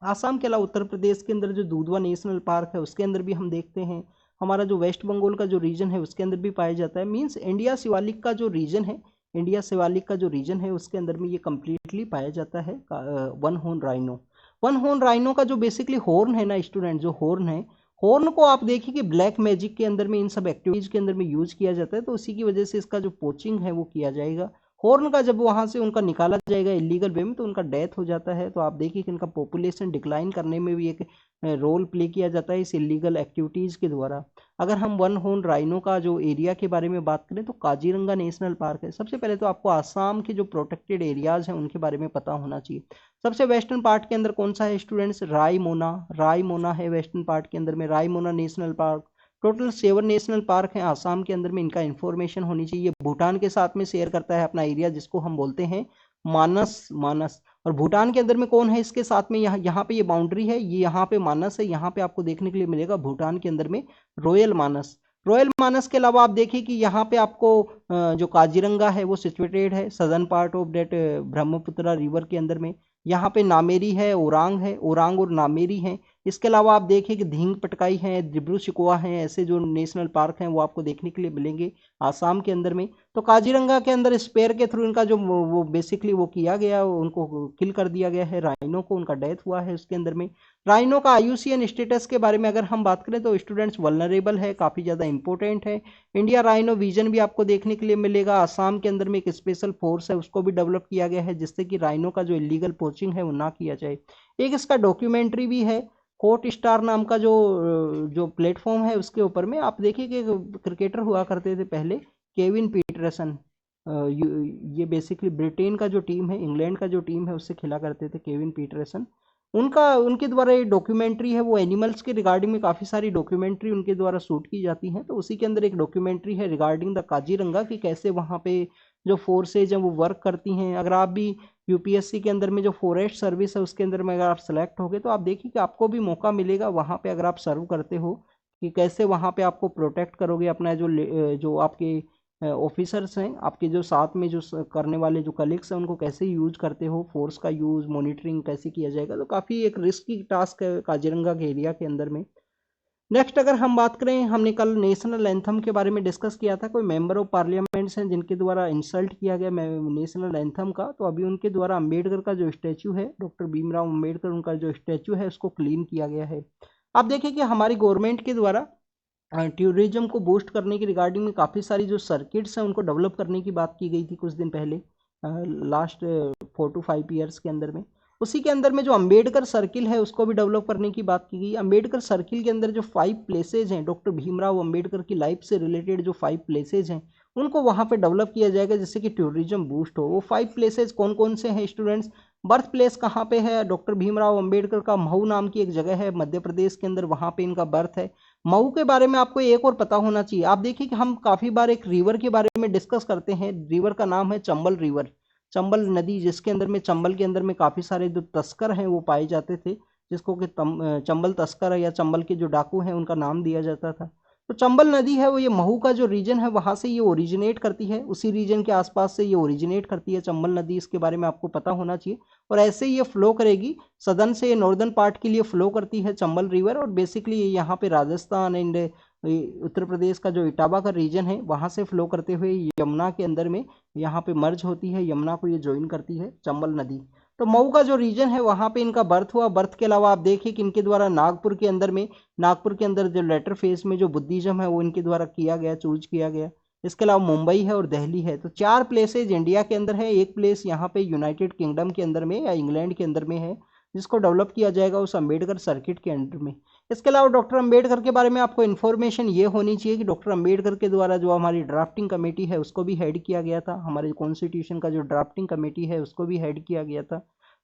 आसाम के अलावा उत्तर प्रदेश के अंदर जो दूधवा नेशनल पार्क है उसके अंदर भी हम देखते हैं। हमारा जो वेस्ट बंगाल का जो रीजन है उसके अंदर भी पाया जाता है। मीन्स इंडिया शिवालिक का जो रीजन है, इंडिया शिवालिक का जो रीजन है उसके अंदर में ये कम्प्लीटली पाया जाता है one horn rhino. One horn rhino का जो बेसिकली हॉर्न है ना स्टूडेंट, जो हॉर्न है, हॉर्न को आप देखिए कि ब्लैक मैजिक के अंदर में, इन सब एक्टिविटीज के अंदर में यूज किया जाता है, तो उसी की वजह से इसका जो पोचिंग है वो किया जाएगा। हॉर्न का जब वहां से उनका निकाला जाएगा इलीगल वे में तो उनका डेथ हो जाता है। तो आप देखिए कि इनका पॉपुलेशन डिक्लाइन करने में भी एक रोल प्ले किया जाता है इस इलीगल एक्टिविटीज के द्वारा। अगर हम वन हॉर्न राइनो का जो एरिया के बारे में बात करें तो काजीरंगा नेशनल पार्क है। सबसे पहले तो आपको आसाम के जो प्रोटेक्टेड एरियाज हैं उनके बारे में पता होना चाहिए। सबसे वेस्टर्न पार्ट के अंदर कौन सा है स्टूडेंट्स? रायमोना, रायमोना है वेस्टर्न पार्ट के अंदर में, Raimona national park. Total 7 national park हैं आसाम के अंदर में, इनका इन्फॉर्मेशन होनी चाहिए। भूटान के साथ में शेयर करता है अपना एरिया जिसको हम बोलते हैं मानस, मानस। और भूटान के अंदर में कौन है इसके साथ में? यहाँ पे ये बाउंड्री है, ये यहाँ पे मानस है, यहाँ पे आपको देखने के लिए मिलेगा भूटान के अंदर में रॉयल मानस। रॉयल मानस के अलावा आप देखिए कि यहाँ पे आपको जो काजीरंगा है वो सिचुएटेड है southern part of that Brahmaputra river के अंदर में। यहाँ पे नामेरी है, ओरांग है, ओरांग और नामेरी है। इसके अलावा आप देखिए कि धींग पटकाई है, दिब्रू सिकुआ है, ऐसे जो नेशनल पार्क हैं वो आपको देखने के लिए मिलेंगे आसाम के अंदर में। तो काजीरंगा के अंदर स्पेयर के थ्रू इनका जो वो बेसिकली वो किया गया, उनको किल कर दिया गया है राइनो को, उनका डेथ हुआ है उसके अंदर में। राइनो का IUCN स्टेटस के बारे में अगर हम बात करें तो स्टूडेंट्स वल्नरेबल है, काफ़ी ज़्यादा इंपॉर्टेंट है। इंडिया राइनो विजन भी आपको देखने के लिए मिलेगा। आसाम के अंदर में एक स्पेशल फोर्स है उसको भी डेवलप किया गया है जिससे कि राइनो का जो इलीगल पोचिंग है वो ना किया जाए। एक इसका डॉक्यूमेंट्री भी है कोर्ट स्टार नाम का, जो जो प्लेटफॉर्म है उसके ऊपर में। आप देखिए कि क्रिकेटर हुआ करते थे पहले, केविन पीटरसन। ये बेसिकली ब्रिटेन का जो टीम है, इंग्लैंड का जो टीम है उससे खेला करते थे केविन पीटरसन। उनका, उनके द्वारा ये डॉक्यूमेंट्री है, वो एनिमल्स के रिगार्डिंग में काफ़ी सारी डॉक्यूमेंट्री उनके द्वारा शूट की जाती हैं। तो उसी के अंदर एक डॉक्यूमेंट्री है रिगार्डिंग द काजीरंगा कि कैसे वहाँ पे जो फोर्सेज हैं वो वर्क करती हैं। अगर आप भी UPSC के अंदर में जो फॉरेस्ट सर्विस है उसके अंदर में अगर आप सेलेक्ट हो गए तो आप देखिए कि आपको भी मौका मिलेगा वहाँ पे, अगर आप सर्व करते हो, कि कैसे वहाँ पे आपको प्रोटेक्ट करोगे अपना जो आपके ऑफिसर्स हैं, आपके जो साथ में जो करने वाले जो कलीग्स हैं उनको कैसे यूज करते हो, फोर्स का यूज, मॉनिटरिंग कैसे किया जाएगा। तो काफ़ी एक रिस्की टास्क है काजीरंगा के एरिया के अंदर में। नेक्स्ट अगर हम बात करें, हमने कल नेशनल एंथम के बारे में डिस्कस किया था। कोई मेंबर ऑफ पार्लियामेंट्स हैं जिनके द्वारा इंसल्ट किया गया नेशनल एंथम का, तो अभी उनके द्वारा अम्बेडकर का जो स्टैचू है, डॉक्टर भीमराव अम्बेडकर, उनका जो स्टैचू है उसको क्लीन किया गया है। आप देखिए कि हमारी गवर्नमेंट के द्वारा टूरिज्म को बूस्ट करने की रिगार्डिंग में काफ़ी सारी जो सर्किट्स हैं उनको डेवलप करने की बात की गई थी कुछ दिन पहले, लास्ट 4 to 5 ईयर्स के अंदर में। उसी के अंदर में जो अंबेडकर सर्किल है उसको भी डेवलप करने की बात की गई। अंबेडकर सर्किल के अंदर जो 5 प्लेसेज हैं, डॉक्टर भीमराव अंबेडकर की लाइफ से रिलेटेड जो 5 प्लेसेज हैं उनको वहाँ पे डेवलप किया जाएगा जिससे कि टूरिज्म बूस्ट हो। वो 5 प्लेसेज कौन कौन से हैं स्टूडेंट्स? बर्थ प्लेस कहाँ पे है डॉक्टर भीमराव अंबेडकर का? महू नाम की एक जगह है मध्य प्रदेश के अंदर, वहाँ पे इनका बर्थ है। मऊ के बारे में आपको एक और पता होना चाहिए। आप देखिए कि हम काफी बार एक रिवर के बारे में डिस्कस करते हैं, रिवर का नाम है चंबल रिवर, चंबल नदी, जिसके अंदर में चंबल के अंदर में काफी सारे जो तस्कर हैं वो पाए जाते थे, जिसको कि चंबल तस्कर या चंबल के जो डाकू हैं उनका नाम दिया जाता था। तो चंबल नदी है वो, ये महू का जो रीजन है वहां से ये ओरिजिनेट करती है, उसी रीजन के आसपास से ये ओरिजिनेट करती है चंबल नदी, इसके बारे में आपको पता होना चाहिए। और ऐसे ही ये फ्लो करेगी सदर्न से नॉर्दर्न पार्ट के लिए फ्लो करती है चंबल रिवर, और बेसिकली यहाँ पे राजस्थान एंड उत्तर प्रदेश का जो इटावा का रीजन है वहां से फ्लो करते हुए यमुना के अंदर में यहाँ पे मर्ज होती है, यमुना को ये ज्वाइन करती है चंबल नदी। तो मऊ का जो रीजन है वहां पे इनका बर्थ हुआ। बर्थ के अलावा आप देखिए कि इनके द्वारा नागपुर के अंदर में, नागपुर के अंदर जो लेटर फेज में जो बुद्धिज्म है वो इनके द्वारा किया गया, चूज किया गया। इसके अलावा मुंबई है और दिल्ली है। तो 4 प्लेसेज इंडिया के अंदर है, एक प्लेस यहाँ पे यूनाइटेड किंगडम के अंदर में या इंग्लैंड के अंदर में है, जिसको डेवलप किया जाएगा उस अंबेडकर सर्किट के अंडर में। इसके अलावा डॉक्टर अंबेडकर के बारे में आपको इन्फॉर्मेशन ये होनी चाहिए कि डॉक्टर अंबेडकर के द्वारा जो हमारी ड्राफ्टिंग कमेटी है उसको भी हेड किया गया था, हमारे कॉन्स्टिट्यूशन का जो ड्राफ्टिंग कमेटी है उसको भी हेड किया गया था।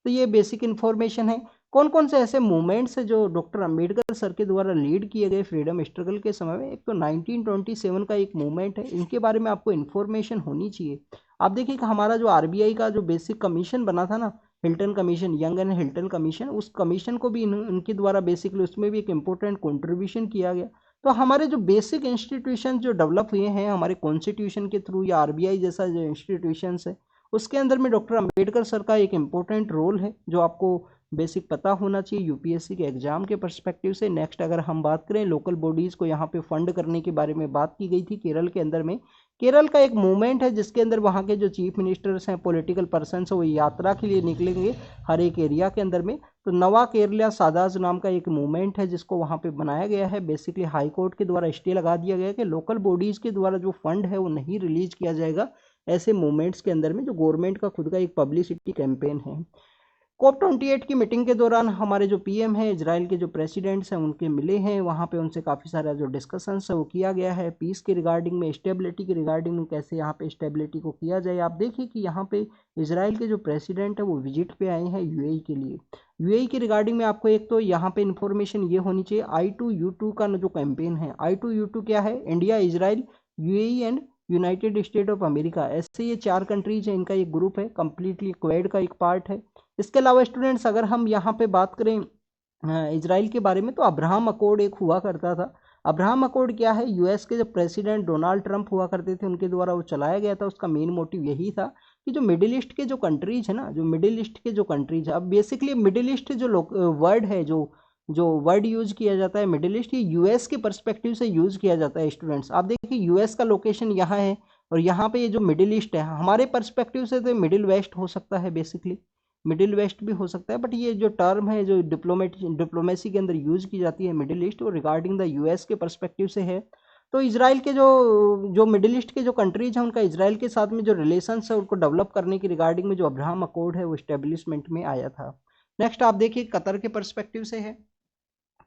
तो ये बेसिक इन्फॉर्मेशन है। कौन कौन से ऐसे मूवमेंट्स है जो डॉक्टर अंबेडकर सर के द्वारा लीड किए गए फ्रीडम स्ट्रगल के समय में? एक तो 1927 का एक मूवमेंट है, इनके बारे में आपको इन्फॉर्मेशन होनी चाहिए। आप देखिए कि हमारा जो आरबीआई का जो बेसिक कमीशन बना था ना, Hilton commission, young and Hilton commission, उस कमीशन को भी इनके द्वारा बेसिकली उसमें भी एक इम्पोर्टेंट कॉन्ट्रीब्यूशन किया गया। तो हमारे जो बेसिक इंस्टीट्यूशन जो डेवलप हुए हैं हमारे कॉन्स्टिट्यूशन के थ्रू या आरबीआई जैसा जो इंस्टीट्यूशन है उसके अंदर में डॉक्टर अंबेडकर सर का एक इम्पोर्टेंट रोल है जो आपको बेसिक पता होना चाहिए यूपीएससी के एग्जाम के पर्सपेक्टिव से। नेक्स्ट अगर हम बात करें लोकल बॉडीज़ को यहाँ पे फंड करने के बारे में बात की गई थी केरल के अंदर में। केरल का एक मूवमेंट है जिसके अंदर वहाँ के जो चीफ मिनिस्टर्स हैं, पॉलिटिकल पर्सनस हैं, वो यात्रा के लिए निकलेंगे हर एक एरिया के अंदर में। तो नवा केरला सादाज नाम का एक मूवमेंट है जिसको वहाँ पे बनाया गया है। बेसिकली हाई कोर्ट के द्वारा स्टे लगा दिया गया कि लोकल बॉडीज़ के द्वारा जो फंड है वो नहीं रिलीज किया जाएगा ऐसे मूवमेंट्स के अंदर में, जो गवर्नमेंट का खुद का एक पब्लिसिटी कैंपेन है। COP28 की मीटिंग के दौरान हमारे जो पीएम है, इजराइल के जो प्रेसिडेंट्स हैं उनके मिले हैं, वहाँ पे उनसे काफ़ी सारा जो डिस्कशंस है वो किया गया है पीस के रिगार्डिंग में, स्टेबिलिटी के रिगार्डिंग में, कैसे यहाँ पे स्टेबिलिटी को किया जाए। आप देखिए कि यहाँ पे इजराइल के जो प्रेसिडेंट है वो विजिट पे आए हैं यूएई के लिए। यूएई के रिगार्डिंग में आपको एक तो यहाँ पे इन्फॉर्मेशन ये होनी चाहिए, I2U2 का जो कैंपेन है, I2U2 क्या है? India, Israel, UAE and United state of America, ऐसे ये 4 कंट्रीज हैं, इनका एक ग्रुप है, कंप्लीटली क्वेड का एक पार्ट है। इसके अलावा स्टूडेंट्स अगर हम यहाँ पे बात करें इजराइल के बारे में, तो अब्राहम अकॉर्ड एक हुआ करता था। अब्राहम अकॉर्ड क्या है? यूएस के जो प्रेसिडेंट डोनाल्ड ट्रंप हुआ करते थे उनके द्वारा वो चलाया गया था। उसका मेन मोटिव यही था कि जो मिडिल ईस्ट के जो कंट्रीज है ना, जो मिडिल ईस्ट के जो कंट्रीज है, अब बेसिकली मिडिल ईस्ट जो वर्ड है, जो वर्ड यूज किया जाता है मिडिल ईस्ट, ये यूएस के पर्सपेक्टिव से यूज किया जाता है स्टूडेंट्स। आप देखिए यूएस का लोकेशन यहाँ है और यहाँ पे ये जो मिडिल ईस्ट है हमारे पर्सपेक्टिव से तो मिडिल वेस्ट हो सकता है, बेसिकली मिडिल वेस्ट भी हो सकता है, बट ये जो टर्म है जो डिप्लोमेसी के अंदर यूज की जाती है मिडिल ईस्ट, वो रिगार्डिंग द यूएस के पर्सपेक्टिव से है। तो इसराइल के जो मिडिल ईस्ट के जो कंट्रीज हैं उनका इसराइल के साथ में जो रिलेशंस है उनको डेवलप करने की रिगार्डिंग में जो अब्राहम अकॉर्ड है वो स्टेब्लिशमेंट में आया था। नेक्स्ट आप देखिए कतर के पर्सपेक्टिव से है।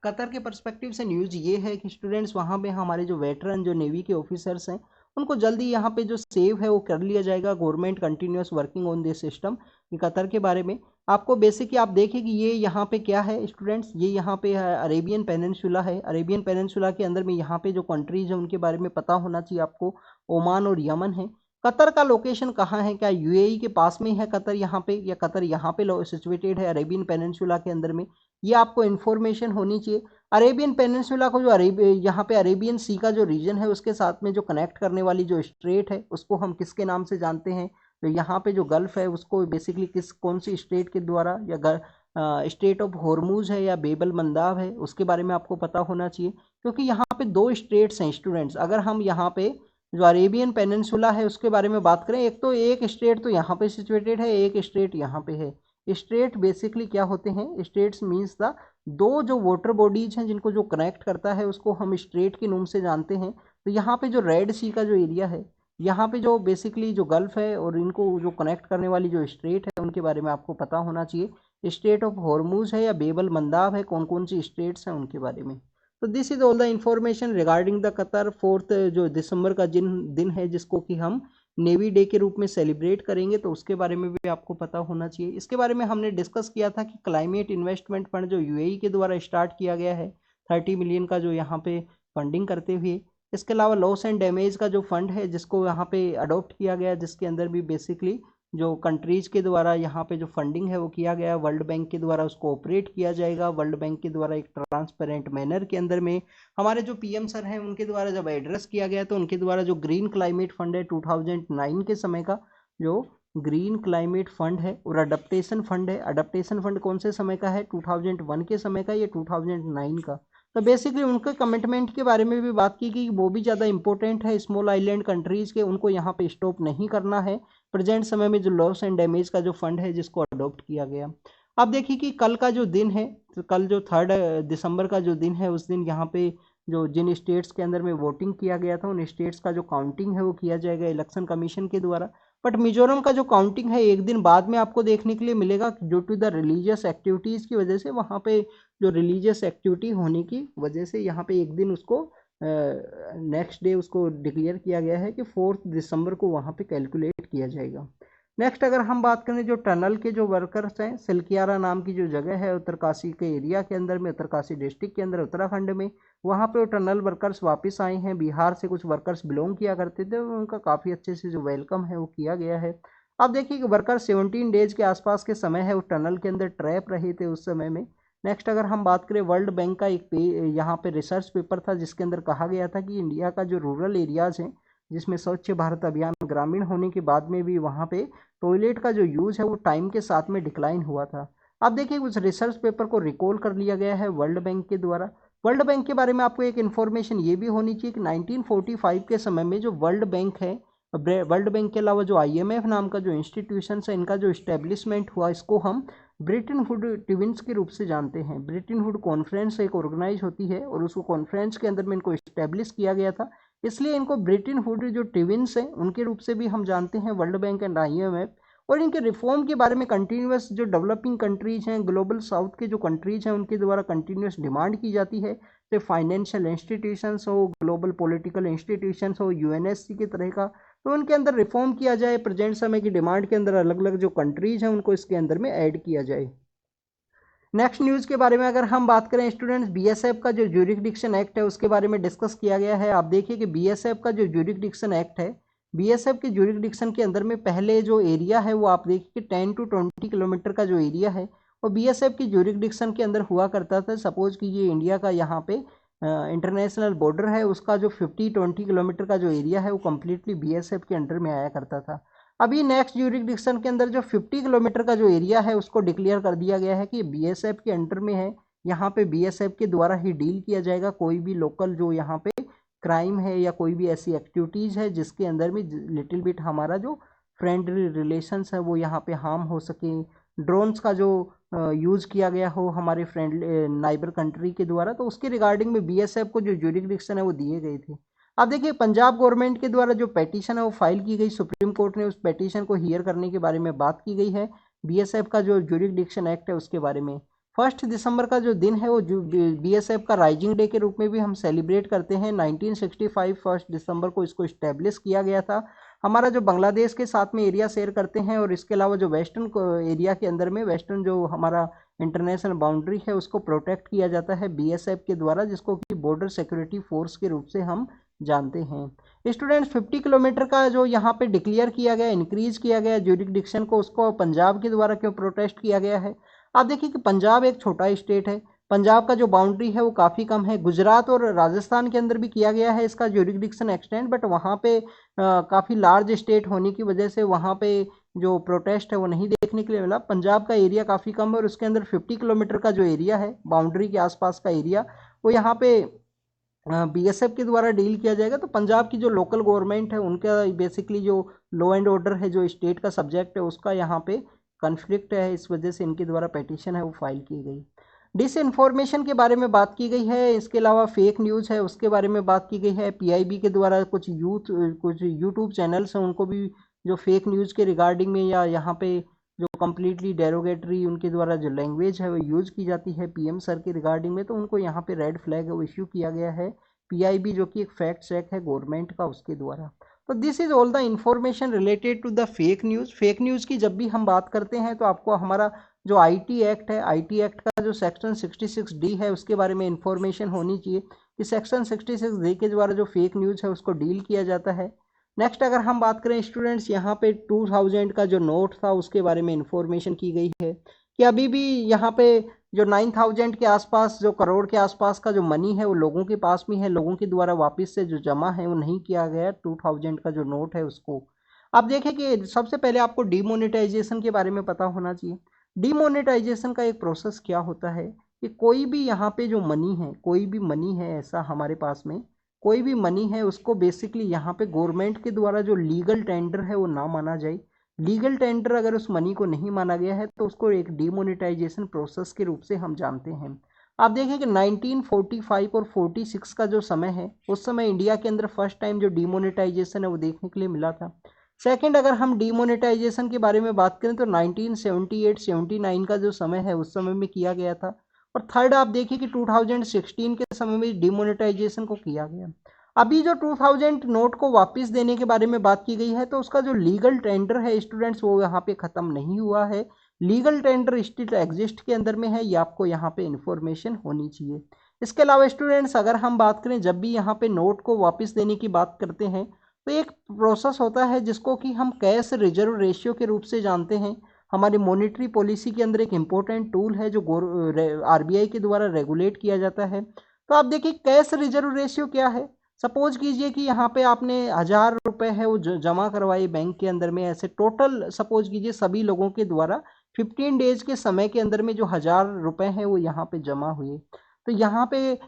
कतर के पर्सपेक्टिव से न्यूज़ ये है कि स्टूडेंट्स वहाँ पे हमारे जो वेटरन जो नेवी के ऑफिसर्स हैं उनको जल्दी यहाँ पे जो सेव है वो कर लिया जाएगा। Government continuous working on this system. Qatar के बारे में आपको बेसिकली आप देखिए कि ये यहाँ पे क्या है स्टूडेंट्स, ये यहाँ पे अरेबियन पेनिनसुला है। अरेबियन पेनिनसुला के अंदर में यहाँ पे जो कंट्रीज है उनके बारे में पता होना चाहिए आपको, ओमान और यमन है। कतर का लोकेशन कहाँ है? क्या यूएई के पास में है कतर यहाँ पे, या कतर यहाँ पे सिचुएटेड है अरेबियन पेनिनसुला के अंदर में? ये आपको इन्फॉर्मेशन होनी चाहिए। अरेबियन पेनिनसुला को जो यहाँ पे अरेबियन सी का जो रीजन है उसके साथ में जो कनेक्ट करने वाली जो स्ट्रेट है उसको हम किसके नाम से जानते हैं? तो यहाँ पे जो गल्फ है उसको बेसिकली कौन सी स्टेट के द्वारा, या स्टेट ऑफ हॉर्मूज है या बेबल मंदाब है, उसके बारे में आपको पता होना चाहिए। क्योंकि यहाँ पे 2 स्टेट्स हैं स्टूडेंट्स। अगर हम यहाँ पे जो अरेबियन पेनिनसुला है उसके बारे में बात करें, एक स्टेट तो यहाँ पे सिचुएटेड है, एक स्टेट यहाँ पे है। स्टेट बेसिकली क्या होते हैं, स्टेट्स मीन्स द दो जो वाटर बॉडीज हैं जिनको जो कनेक्ट करता है उसको हम स्ट्रेट के नाम से जानते हैं। तो यहाँ पे जो रेड सी का जो एरिया है, यहाँ पे जो बेसिकली जो गल्फ है और इनको जो कनेक्ट करने वाली जो स्ट्रेट है उनके बारे में आपको पता होना चाहिए। स्टेट ऑफ हॉर्मूज है या बेबल मंदाब है, कौन कौन सी स्टेट्स हैं उनके बारे में। तो this is all the information regarding the Qatar. 4 जो दिसंबर का दिन है जिसको कि हम नेवी डे के रूप में सेलिब्रेट करेंगे, तो उसके बारे में भी आपको पता होना चाहिए। इसके बारे में हमने डिस्कस किया था कि क्लाइमेट इन्वेस्टमेंट फंड जो यूएई के द्वारा स्टार्ट किया गया है 30 मिलियन का जो यहाँ पे फंडिंग करते हुए। इसके अलावा लॉस एंड डैमेज का जो फंड है जिसको यहाँ पे अडॉप्ट किया गया, जिसके अंदर भी बेसिकली जो कंट्रीज के द्वारा यहाँ पे जो फंडिंग है वो किया गया, वर्ल्ड बैंक के द्वारा उसको ऑपरेट किया जाएगा। वर्ल्ड बैंक के द्वारा एक ट्रांसपेरेंट मैनर के अंदर में हमारे जो पीएम सर हैं उनके द्वारा जब एड्रेस किया गया तो उनके द्वारा जो ग्रीन क्लाइमेट फंड है 2009 के समय का जो ग्रीन क्लाइमेट फंड है और अडप्टेशन फंड है, अडप्टेशन फंड कौन से समय का है, 2001 के समय का, ये 2009 का। तो बेसिकली उनके कमिटमेंट के बारे में भी बात की गई, वो भी ज़्यादा इंपॉर्टेंट है। स्मॉल आइलैंड कंट्रीज़ के उनको यहाँ पे स्टॉप नहीं करना है प्रेजेंट समय में जो लॉस एंड डैमेज का जो फंड है जिसको अडॉप्ट किया गया। अब देखिए कि कल का जो दिन है, तो कल जो 3 दिसंबर का जो दिन है उस दिन यहाँ पे जो जिन स्टेट्स के अंदर में वोटिंग किया गया था उन स्टेट्स का जो काउंटिंग है वो किया जाएगा इलेक्शन कमीशन के द्वारा। बट मिजोरम का जो काउंटिंग है एक दिन बाद में आपको देखने के लिए मिलेगा, due to the religious activities की वजह से वहाँ पे जो रिलीजियस एक्टिविटी होने की वजह से यहाँ पे एक दिन उसको नेक्स्ट डे उसको डिक्लेयर किया गया है कि 4 दिसंबर को वहाँ पे कैलकुलेट किया जाएगा। नेक्स्ट अगर हम बात करें जो टनल के जो वर्कर्स हैं, सिल्कियारा नाम की जो जगह है उत्तरकाशी के एरिया के अंदर में, उत्तरकाशी डिस्ट्रिक्ट के अंदर उत्तराखंड में, वहाँ पे वो टनल वर्कर्स वापस आए हैं। बिहार से कुछ वर्कर्स बिलोंग किया करते थे, उनका काफ़ी अच्छे से जो वेलकम है वो किया गया है। अब देखिए कि वर्कर 17 डेज के आसपास के समय है वो टनल के अंदर ट्रैप रहे थे उस समय में। नेक्स्ट अगर हम बात करें वर्ल्ड बैंक का एक यहाँ पे रिसर्च पेपर था जिसके अंदर कहा गया था कि इंडिया का जो रूरल एरियाज हैं जिसमें स्वच्छ भारत अभियान ग्रामीण होने के बाद में भी वहाँ पे टॉयलेट का जो यूज है वो टाइम के साथ में डिक्लाइन हुआ था। अब देखिए उस रिसर्च पेपर को रिकॉल कर लिया गया है वर्ल्ड बैंक के द्वारा। वर्ल्ड बैंक के बारे में आपको एक इन्फॉर्मेशन ये भी होनी चाहिए कि 1945 के समय में जो वर्ल्ड बैंक है, वर्ल्ड बैंक के अलावा जो आईएमएफ नाम का जो इंस्टीट्यूशन है इनका जो इस्टेब्लिशमेंट हुआ इसको हम ब्रिटेन वुड ट्विंस के रूप से जानते हैं। ब्रिटेन वुड कॉन्फ्रेंस एक ऑर्गेनाइज होती है और उसको कॉन्फ्रेंस के अंदर में इनको इस्टेब्लिश किया गया था, इसलिए इनको ब्रिटेन वुड जो ट्विंस हैं उनके रूप से भी हम जानते हैं वर्ल्ड बैंक एंड आईएमएफ। और इनके रिफॉर्म के बारे में कंटिन्यूस जो डेवलपिंग कंट्रीज हैं, ग्लोबल साउथ के जो कंट्रीज हैं उनके द्वारा कंटिन्यूस डिमांड की जाती है, चाहे फाइनेंशियल इंस्टीट्यूशंस हो, ग्लोबल पॉलिटिकल इंस्टीट्यूशंस हो, यूएनएससी के तरह का, तो उनके अंदर रिफॉर्म किया जाए। प्रेजेंट समय की डिमांड के अंदर अलग अलग जो कंट्रीज हैं उनको इसके अंदर में ऐड किया जाए। नेक्स्ट न्यूज़ के बारे में अगर हम बात करें स्टूडेंट्स, बीएसएफ का जो ज्यूरिसडिक्शन एक्ट है उसके बारे में डिस्कस किया गया है। आप देखिए कि बीएसएफ का जो ज्यूरिसडिक्शन एक्ट है, बीएसएफ के ज्यूरिसडिक्शन के अंदर में पहले जो एरिया है वो आप देखिए कि 10 to 20 किलोमीटर का जो एरिया है वो बीएसएफ की ज्यूरिसडिक्शन के अंदर हुआ करता था। सपोज कीजिए इंडिया का यहाँ पे इंटरनेशनल बॉर्डर है, उसका जो 50-20 किलोमीटर का जो एरिया है वो कम्प्लीटली बीएसएफ के अंडर में आया करता था। अभी नेक्स्ट ज्यूरिसडिक्शन के अंदर जो 50 किलोमीटर का जो एरिया है उसको डिक्लेयर कर दिया गया है कि बीएसएफ के अंडर में है। यहाँ पे बीएसएफ के द्वारा ही डील किया जाएगा कोई भी लोकल जो यहाँ पे क्राइम है या कोई भी ऐसी एक्टिविटीज़ है जिसके अंदर में लिटिल बिट हमारा जो फ्रेंडली रिलेशंस है वो यहाँ पे हार्म हो सके, ड्रोन्स का जो यूज़ किया गया हो हमारे फ्रेंडली नाइबर कंट्री के द्वारा, तो उसके रिगार्डिंग में बीएसएफ को जो ज्यूरिसडिक्शन है वो दिए गए थे। अब देखिए पंजाब गवर्नमेंट के द्वारा जो पेटिशन है वो फाइल की गई, सुप्रीम कोर्ट ने उस पेटिशन को हियर करने के बारे में बात की गई है। बीएसएफ का जो ज्यूरिसडिक्शन एक्ट है उसके बारे में 1 दिसंबर का जो दिन है वो बीएसएफ का राइजिंग डे के रूप में भी हम सेलिब्रेट करते हैं। 1965 1 दिसंबर को इसको इस्टेब्लिश किया गया था। हमारा जो बांग्लादेश के साथ में एरिया शेयर करते हैं और इसके अलावा जो वेस्टर्न एरिया के अंदर में वेस्टर्न जो हमारा इंटरनेशनल बाउंड्री है उसको प्रोटेक्ट किया जाता है बीएसएफ के द्वारा, जिसको कि बॉर्डर सिक्योरिटी फोर्स के रूप से हम जानते हैं। स्टूडेंट्स 50 किलोमीटर का जो यहाँ पे डिक्लेयर किया गया, इंक्रीज किया गया ज्यूरिसडिक्शन को, उसको पंजाब के द्वारा क्यों प्रोटेस्ट किया गया है। आप देखिए कि पंजाब एक छोटा स्टेट है, पंजाब का जो बाउंड्री है वो काफ़ी कम है। गुजरात और राजस्थान के अंदर भी किया गया है इसका ज्यूरिसडिक्शन एक्सटेंड, बट वहाँ पे काफ़ी लार्ज स्टेट होने की वजह से वहाँ पे जो प्रोटेस्ट है वो नहीं देखने के लिए मिला। पंजाब का एरिया काफ़ी कम है और उसके अंदर 50 किलोमीटर का जो एरिया है बाउंड्री के आसपास का एरिया वो यहाँ पे बीएसएफ के द्वारा डील किया जाएगा। तो पंजाब की जो लोकल गवर्नमेंट है उनका बेसिकली जो लॉ एंड ऑर्डर है जो स्टेट का सब्जेक्ट है उसका यहाँ पे कॉन्फ्लिक्ट है, इस वजह से इनके द्वारा पेटिशन है वो फाइल की गई। डिस इन्फॉर्मेशन के बारे में बात की गई है, इसके अलावा फेक न्यूज़ है उसके बारे में बात की गई है। पीआईबी के द्वारा कुछ यूट्यूब चैनल्स हैं उनको भी जो फेक न्यूज़ के रिगार्डिंग में या यहाँ पे जो कम्प्लीटली डेरोगेटरी उनके द्वारा जो लैंग्वेज है वो यूज़ की जाती है पीएम सर के रिगार्डिंग में, तो उनको यहाँ पे रेड फ्लैग है वो इश्यू किया गया है। पीआईबी जो कि एक फैक्ट चेक है गवर्नमेंट का उसके द्वारा। तो this is all the information related to the fake news. Fake news की जब भी हम बात करते हैं तो आपको हमारा जो आईटी एक्ट है, आईटी एक्ट का जो सेक्शन 66D है उसके बारे में इंफॉर्मेशन होनी चाहिए कि सेक्शन 66D के द्वारा जो फेक न्यूज़ है उसको डील किया जाता है। नेक्स्ट अगर हम बात करें स्टूडेंट्स, यहाँ पे 2000 का जो नोट था उसके बारे में इंफॉर्मेशन की गई है कि अभी भी यहाँ पे जो 9000 के आसपास जो करोड़ के आसपास का जो मनी है वो लोगों के पास में है, लोगों के द्वारा वापस से जो जमा है वो नहीं किया गया 2000 का जो नोट है उसको। आप देखें कि सबसे पहले आपको डीमोनेटाइजेशन के बारे में पता होना चाहिए। डीमोनेटाइजेशन का एक प्रोसेस क्या होता है कि कोई भी यहाँ पे जो मनी है, कोई भी मनी है ऐसा हमारे पास में कोई भी मनी है उसको बेसिकली यहाँ पे गवर्नमेंट के द्वारा जो लीगल टेंडर है वो ना माना जाए। लीगल टेंडर अगर उस मनी को नहीं माना गया है तो उसको एक डीमोनेटाइजेशन प्रोसेस के रूप से हम जानते हैं। आप देखें कि 1945 और 46 का जो समय है उस समय इंडिया के अंदर फर्स्ट टाइम जो डीमोनेटाइजेशन है वो देखने के लिए मिला था। सेकंड अगर हम डीमोनेटाइजेशन के बारे में बात करें तो 1978-79 का जो समय है उस समय में किया गया था। और थर्ड आप देखिए कि 2016 के समय में डिमोनेटाइजेशन को किया गया। अभी जो 2000 नोट को वापस देने के बारे में बात की गई है तो उसका जो लीगल टेंडर है स्टूडेंट्स वो यहाँ पे ख़त्म नहीं हुआ है। लीगल टेंडर स्टिल एग्जिस्ट के अंदर में है, ये आपको यहाँ पे इंफॉर्मेशन होनी चाहिए। इसके अलावा स्टूडेंट्स अगर हम बात करें जब भी यहाँ पे नोट को वापस देने की बात करते हैं तो एक प्रोसेस होता है जिसको कि हम कैश रिजर्व रेशियो के रूप से जानते हैं। हमारी मॉनेटरी पॉलिसी के अंदर एक इम्पोर्टेंट टूल है जो आरबीआई के द्वारा रेगुलेट किया जाता है। तो आप देखिए कैश रिजर्व रेशियो क्या है। सपोज कीजिए कि यहाँ पे आपने 1000 रुपये है वो जमा करवाए बैंक के अंदर में, ऐसे टोटल सपोज कीजिए सभी लोगों के द्वारा 15 डेज के समय के अंदर में जो 1000 रुपये हैं वो यहाँ पे जमा हुए। तो यहाँ पे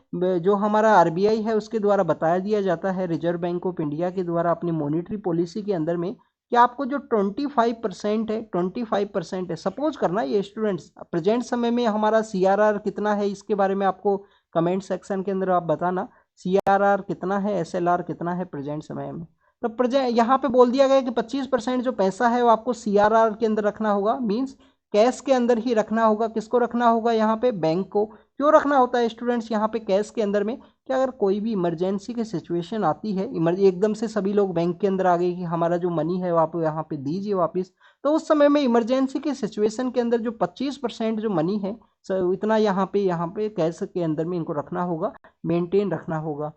जो हमारा आरबीआई है उसके द्वारा बताया दिया जाता है रिजर्व बैंक ऑफ इंडिया के द्वारा अपनी मॉनेटरी पॉलिसी के अंदर में कि आपको जो 25% है सपोज करना ये स्टूडेंट्स प्रेजेंट समय में हमारा सीआरआर कितना है इसके बारे में आपको कमेंट सेक्शन के अंदर आप बताना सीआरआर कितना है, एसएलआर कितना है प्रेजेंट समय में। तो प्रेजेंट यहाँ पे बोल दिया गया कि 25% जो पैसा है वो आपको सीआरआर के अंदर रखना होगा, मीन्स कैश के अंदर ही रखना होगा। किसको रखना होगा यहाँ पे? बैंक को। क्यों रखना होता है स्टूडेंट्स यहाँ पे कैश के अंदर में? कि अगर कोई भी इमरजेंसी की सिचुएशन आती है, एकदम से सभी लोग बैंक के अंदर आ गए कि हमारा जो मनी है वो आप यहाँ पे दीजिए वापस, तो उस समय में इमरजेंसी की सिचुएशन के अंदर जो 25% जो मनी है इतना यहाँ पे कैश के अंदर में इनको रखना होगा, मेंटेन रखना होगा।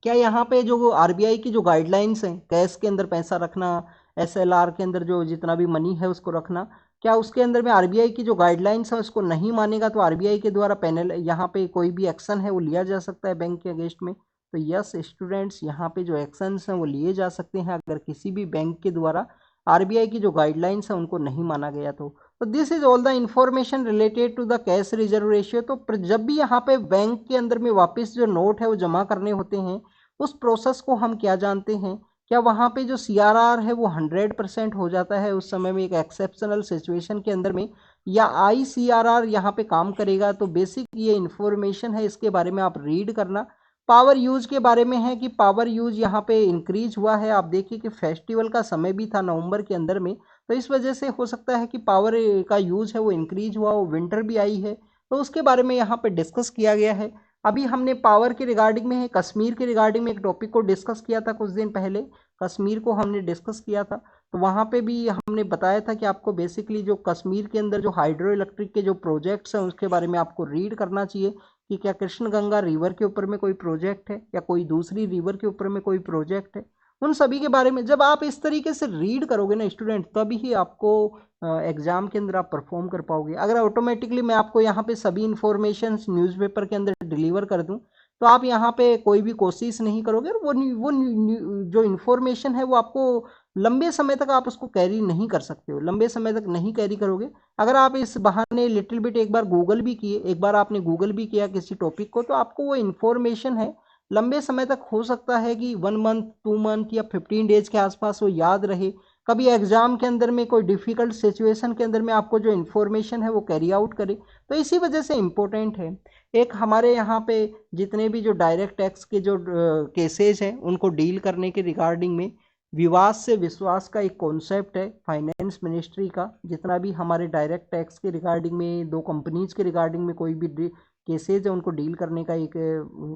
क्या यहाँ पे जो आरबीआई की जो गाइडलाइंस हैं कैश के अंदर पैसा रखना, एसएलआर के अंदर जो जितना भी मनी है उसको रखना, क्या उसके अंदर में आरबीआई की जो गाइडलाइंस है उसको नहीं मानेगा तो आरबीआई के द्वारा पैनल यहाँ पे कोई भी एक्शन है वो लिया जा सकता है बैंक के अगेंस्ट में? तो यस स्टूडेंट्स यहाँ पे जो एक्शंस हैं वो लिए जा सकते हैं अगर किसी भी बैंक के द्वारा आरबीआई की जो गाइडलाइंस है उनको नहीं माना गया तो this is all the information related to the cash reserve ratio. तो जब भी यहाँ पे बैंक के अंदर में वापस जो नोट है वो जमा करने होते हैं उस प्रोसेस को हम क्या जानते हैं? क्या वहाँ पे जो सीआरआर है वो 100% हो जाता है उस समय में एक एक्सेप्शनल सिचुएशन के अंदर में, या आईसीआरआर यहाँ पे काम करेगा? तो बेसिक ये इन्फॉर्मेशन है, इसके बारे में आप रीड करना। पावर यूज के बारे में है कि पावर यूज यहाँ पे इंक्रीज हुआ है। आप देखिए कि फेस्टिवल का समय भी था नवंबर के अंदर में, तो इस वजह से हो सकता है कि पावर का यूज है वो इंक्रीज हुआ हो, विंटर भी आई है तो उसके बारे में यहाँ पे डिस्कस किया गया है। अभी हमने पावर के रिगार्डिंग में है, कश्मीर के रिगार्डिंग में एक टॉपिक को डिस्कस किया था कुछ दिन पहले, कश्मीर को हमने डिस्कस किया था। तो वहाँ पे भी हमने बताया था कि आपको बेसिकली जो कश्मीर के अंदर जो हाइड्रो इलेक्ट्रिक के जो प्रोजेक्ट्स हैं उसके बारे में आपको रीड करना चाहिए कि क्या कृष्ण गंगा रिवर के ऊपर में कोई प्रोजेक्ट है या कोई दूसरी रिवर के ऊपर में कोई प्रोजेक्ट है, उन सभी के बारे में जब आप इस तरीके से रीड करोगे ना स्टूडेंट तभी ही आपको एग्जाम के अंदर आप परफॉर्म कर पाओगे। अगर ऑटोमेटिकली मैं आपको यहाँ पे सभी इंफॉर्मेशन न्यूज़पेपर के अंदर डिलीवर कर दूँ तो आप यहाँ पे कोई भी कोशिश नहीं करोगे और वो जो इन्फॉर्मेशन है वो आपको लंबे समय तक आप उसको कैरी नहीं कर सकते हो, लंबे समय तक नहीं कैरी करोगे। अगर आप इस बहाने लिटिल बिट एक बार गूगल भी किए, एक बार आपने गूगल भी किया किसी टॉपिक को, तो आपको वो इन्फॉर्मेशन है लंबे समय तक हो सकता है कि 1 मंथ 2 मंथ या 15 डेज के आसपास वो याद रहे। कभी एग्जाम के अंदर में कोई डिफिकल्ट सिचुएशन के अंदर में आपको जो इन्फॉर्मेशन है वो कैरी आउट करे, तो इसी वजह से इम्पोर्टेंट है। एक हमारे यहाँ पे जितने भी जो डायरेक्ट टैक्स के जो केसेज हैं उनको डील करने के रिगार्डिंग में विवाद से विश्वास का एक कॉन्सेप्ट है फाइनेंस मिनिस्ट्री का। जितना भी हमारे डायरेक्ट टैक्स के रिगार्डिंग में दो कंपनीज के रिगार्डिंग में कोई भी केसेज है उनको डील करने का एक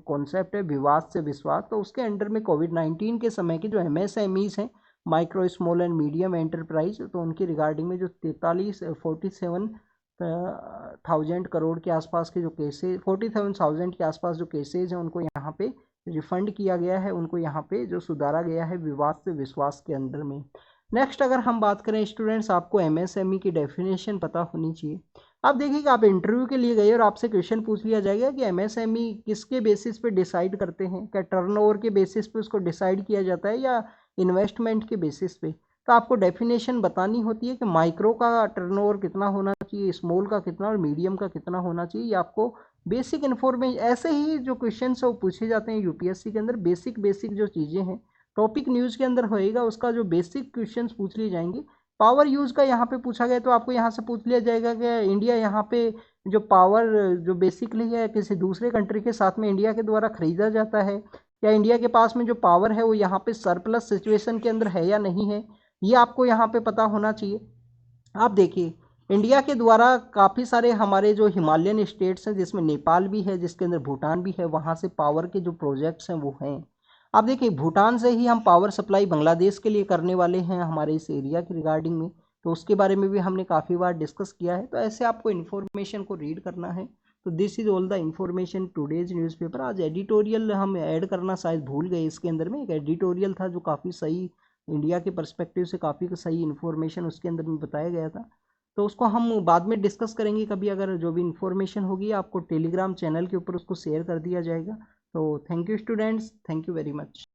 कॉन्सेप्ट है विवाद से विश्वास। तो उसके अंडर में कोविड-19 के समय के जो MSMEs हैं, micro small and medium enterprise, तो उनकी रिगार्डिंग में जो 47,000 करोड़ के आसपास के जो केसेज 47,000 के आसपास जो केसेज हैं उनको यहाँ पे रिफंड किया गया है, उनको यहाँ पे जो सुधारा गया है विवाद से विश्वास के अंदर में। नेक्स्ट अगर हम बात करें स्टूडेंट्स, आपको MSME की डेफिनेशन पता होनी चाहिए। आप देखिए कि आप इंटरव्यू के लिए गए और आपसे क्वेश्चन पूछ लिया जाएगा कि MSME किसके बेसिस पे डिसाइड करते हैं, क्या टर्नओवर के बेसिस पे उसको डिसाइड किया जाता है या इन्वेस्टमेंट के बेसिस पे। तो आपको डेफिनेशन बतानी होती है कि माइक्रो का टर्नओवर कितना होना चाहिए, स्मॉल का कितना और मीडियम का कितना होना चाहिए। ये आपको बेसिक इन्फॉर्मेशन, ऐसे ही जो क्वेश्चन है वो पूछे जाते हैं यूपीएससी के अंदर। बेसिक बेसिक जो चीज़ें हैं टॉपिक न्यूज़ के अंदर होएगा, उसका जो बेसिक क्वेश्चंस पूछ लिए जाएंगे। पावर यूज़ का यहाँ पे पूछा गया तो आपको यहाँ से पूछ लिया जाएगा कि इंडिया यहाँ पे जो पावर जो बेसिकली है किसी दूसरे कंट्री के साथ में इंडिया के द्वारा खरीदा जाता है, या इंडिया के पास में जो पावर है वो यहाँ पे सरप्लस सिचुएशन के अंदर है या नहीं है, ये आपको यहाँ पे पता होना चाहिए। आप देखिए इंडिया के द्वारा काफ़ी सारे हमारे जो हिमालयन स्टेट्स हैं जिसमें नेपाल भी है, जिसके अंदर भूटान भी है, वहाँ से पावर के जो प्रोजेक्ट्स हैं वो हैं। आप देखिए भूटान से ही हम पावर सप्लाई बांग्लादेश के लिए करने वाले हैं हमारे इस एरिया के रिगार्डिंग में, तो उसके बारे में भी हमने काफ़ी बार डिस्कस किया है। तो ऐसे आपको इन्फॉर्मेशन को रीड करना है। तो this is all the information today's newspaper. आज एडिटोरियल हम ऐड करना शायद भूल गए, इसके अंदर में एक एडिटोरियल था जो काफ़ी सही, इंडिया के पर्सपेक्टिव से काफ़ी सही इन्फॉर्मेशन उसके अंदर में बताया गया था। तो उसको हम बाद में डिस्कस करेंगे कभी, अगर जो भी इन्फॉर्मेशन होगी आपको टेलीग्राम चैनल के ऊपर उसको शेयर कर दिया जाएगा। तो thank you students, thank you very much.